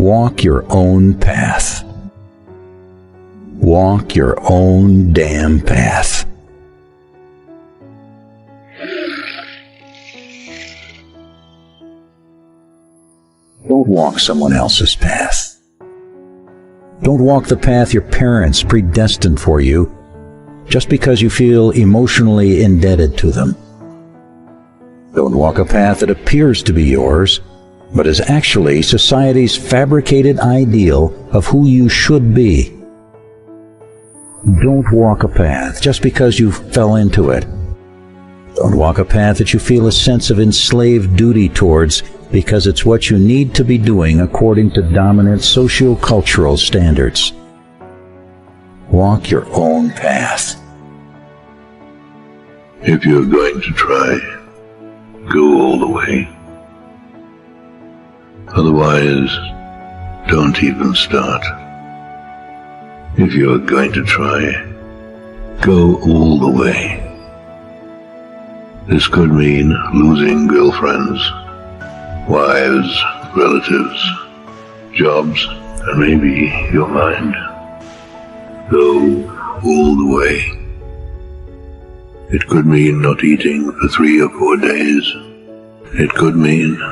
Walk your own path. Walk your own damn path. Don't walk someone else's path. Don't walk the path your parents predestined for you just because you feel emotionally indebted to them. Don't walk a path that appears to be yours, but is actually society's fabricated ideal of who you should be. Don't walk a path just because you fell into it. Don't walk a path that you feel a sense of enslaved duty towards because it's what you need to be doing according to dominant socio-cultural standards. Walk your own path. If you're going to try, go all the way. Otherwise, don't even start. If you're going to try, go all the way. This could mean losing girlfriends, wives, relatives, jobs, and maybe your mind. Go all the way. It could mean not eating for 3 or 4 days. It could mean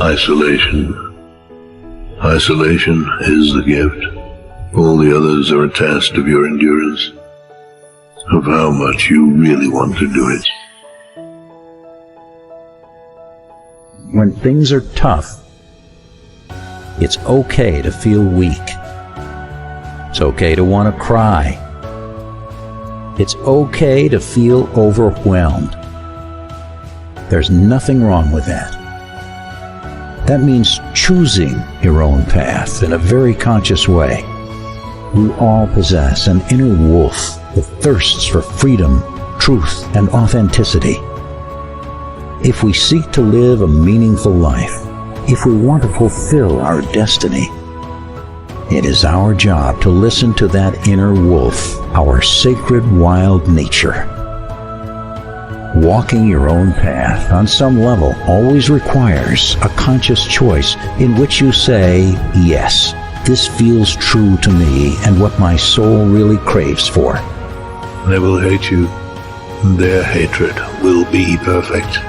isolation. Isolation is the gift. All the others are a test of your endurance, of how much you really want to do it. When things are tough, it's okay to feel weak. It's okay to want to cry. It's okay to feel overwhelmed. There's nothing wrong with that. That means choosing your own path in a very conscious way. We all possess an inner wolf that thirsts for freedom, truth, and authenticity. If we seek to live a meaningful life, if we want to fulfill our destiny, it is our job to listen to that inner wolf, our sacred wild nature. Walking your own path on some level always requires a conscious choice in which you say, yes, this feels true to me and what my soul really craves for. They will hate you. Their hatred will be perfect.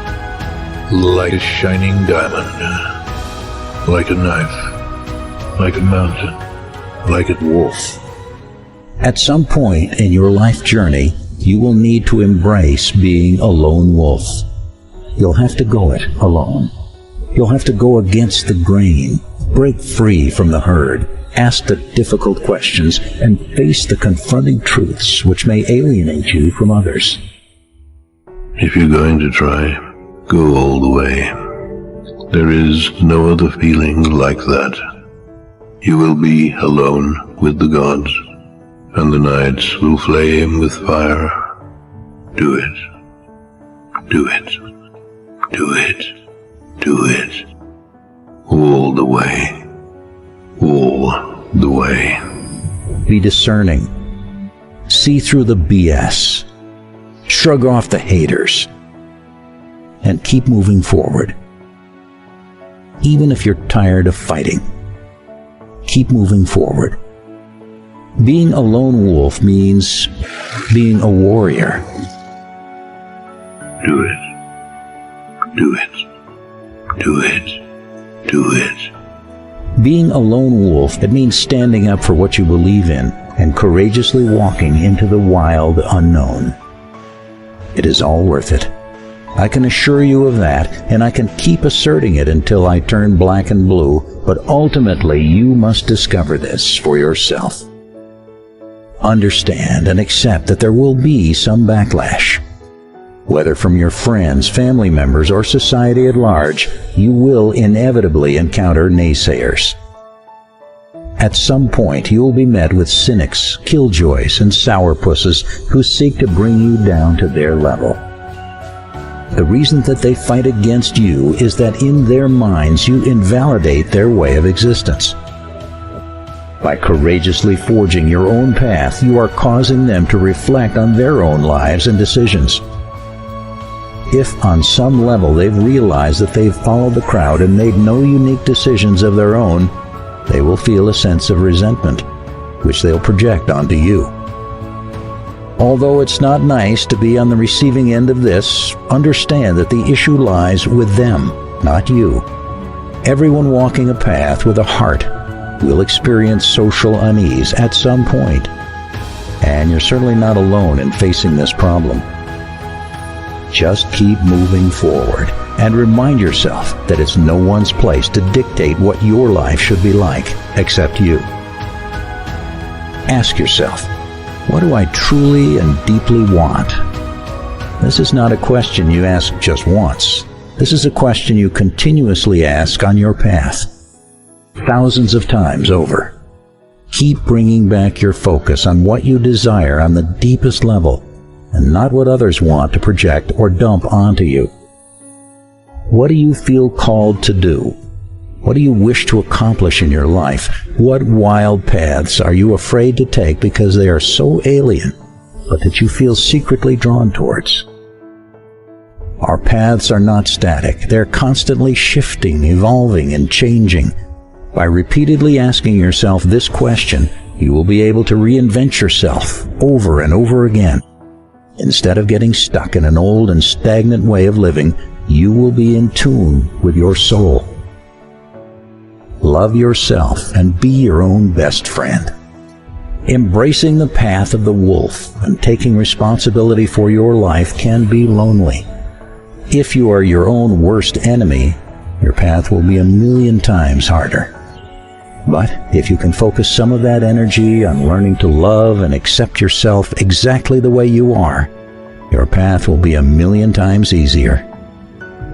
Like a shining diamond. Like a knife. Like a mountain. Like a wolf. At some point in your life journey, you will need to embrace being a lone wolf. You'll have to go it alone. You'll have to go against the grain, break free from the herd, ask the difficult questions, and face the confronting truths which may alienate you from others. If you're going to try, go all the way. There is no other feeling like that. You will be alone with the gods, and the nights will flame with fire. Do it. Do it. Do it. Do it. All the way. All the way. Be discerning. See through the BS. Shrug off the haters. And keep moving forward. Even if you're tired of fighting, keep moving forward. Being a lone wolf means being a warrior. Do it. Do it. Do it. Do it. Being a lone wolf, it means standing up for what you believe in and courageously walking into the wild unknown. It is all worth it. I can assure you of that, and I can keep asserting it until I turn black and blue, but ultimately you must discover this for yourself. Understand and accept that there will be some backlash. Whether from your friends, family members, or society at large, you will inevitably encounter naysayers. At some point, you will be met with cynics, killjoys, and sourpusses who seek to bring you down to their level. The reason that they fight against you is that in their minds you invalidate their way of existence. By courageously forging your own path, you are causing them to reflect on their own lives and decisions. If on some level they've realized that they've followed the crowd and made no unique decisions of their own, they will feel a sense of resentment, which they'll project onto you. Although it's not nice to be on the receiving end of this, understand that the issue lies with them, not you. Everyone walking a path with a heart will experience social unease at some point, and you're certainly not alone in facing this problem. Just keep moving forward and remind yourself that it's no one's place to dictate what your life should be like except you. Ask yourself, what do I truly and deeply want? This is not a question you ask just once. This is a question you continuously ask on your path, thousands of times over. Keep bringing back your focus on what you desire on the deepest level, and not what others want to project or dump onto you. What do you feel called to do? What do you wish to accomplish in your life? What wild paths are you afraid to take because they are so alien, but that you feel secretly drawn towards? Our paths are not static. They're constantly shifting, evolving, and changing. By repeatedly asking yourself this question, you will be able to reinvent yourself over and over again. Instead of getting stuck in an old and stagnant way of living, you will be in tune with your soul. Love yourself and be your own best friend. Embracing the path of the wolf and taking responsibility for your life can be lonely. If you are your own worst enemy, your path will be a million times harder. But if you can focus some of that energy on learning to love and accept yourself exactly the way you are, your path will be a million times easier.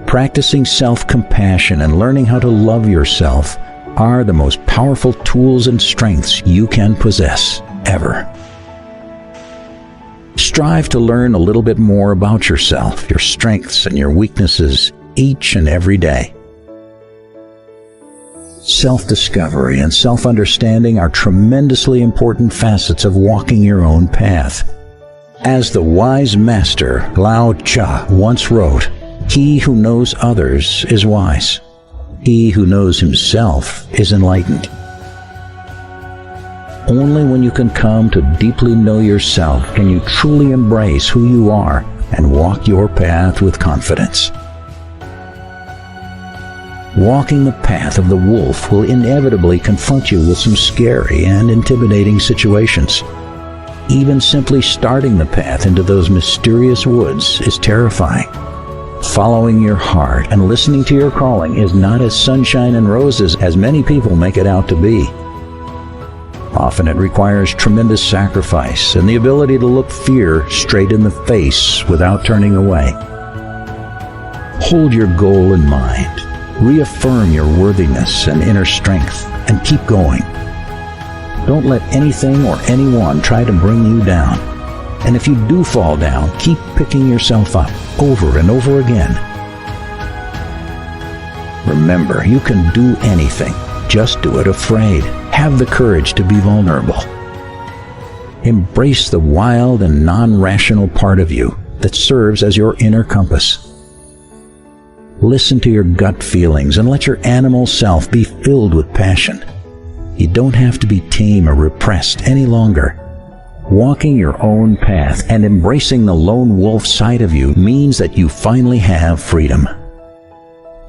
Practicing self-compassion and learning how to love yourself are the most powerful tools and strengths you can possess, ever. Strive to learn a little bit more about yourself, your strengths and your weaknesses each and every day. Self-discovery and self-understanding are tremendously important facets of walking your own path. As the wise master Lao Tzu once wrote, "He who knows others is wise. He who knows himself is enlightened." Only when you can come to deeply know yourself can you truly embrace who you are and walk your path with confidence. Walking the path of the wolf will inevitably confront you with some scary and intimidating situations. Even simply starting the path into those mysterious woods is terrifying. Following your heart and listening to your calling is not as sunshine and roses as many people make it out to be. Often it requires tremendous sacrifice and the ability to look fear straight in the face without turning away. Hold your goal in mind. Reaffirm your worthiness and inner strength, and keep going. Don't let anything or anyone try to bring you down. And if you do fall down, keep picking yourself up over and over again. Remember, you can do anything. Just do it afraid. Have the courage to be vulnerable. Embrace the wild and non-rational part of you that serves as your inner compass. Listen to your gut feelings and let your animal self be filled with passion. You don't have to be tame or repressed any longer. Walking your own path and embracing the lone wolf side of you means that you finally have freedom.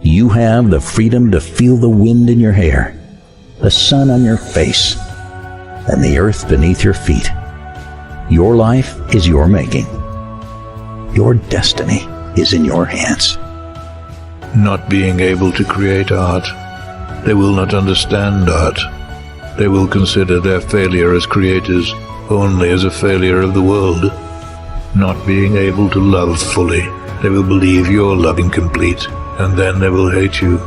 You have the freedom to feel the wind in your hair, the sun on your face, and the earth beneath your feet. Your life is your making. Your destiny is in your hands. Not being able to create art, they will not understand art. They will consider their failure as creators only as a failure of the world. Not being able to love fully, they will believe your love incomplete, and then they will hate you,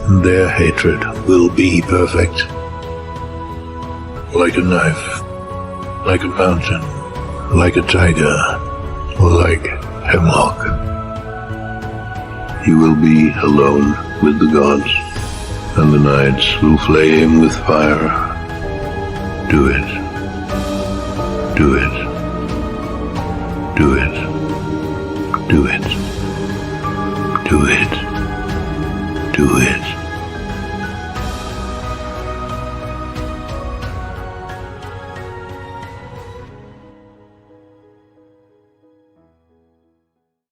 and their hatred will be perfect. Like a knife, like a mountain, like a tiger, or like hemlock. You will be alone with the gods, and the nights will flame with fire. Do it. Do it. Do it. Do it. Do it. Do it.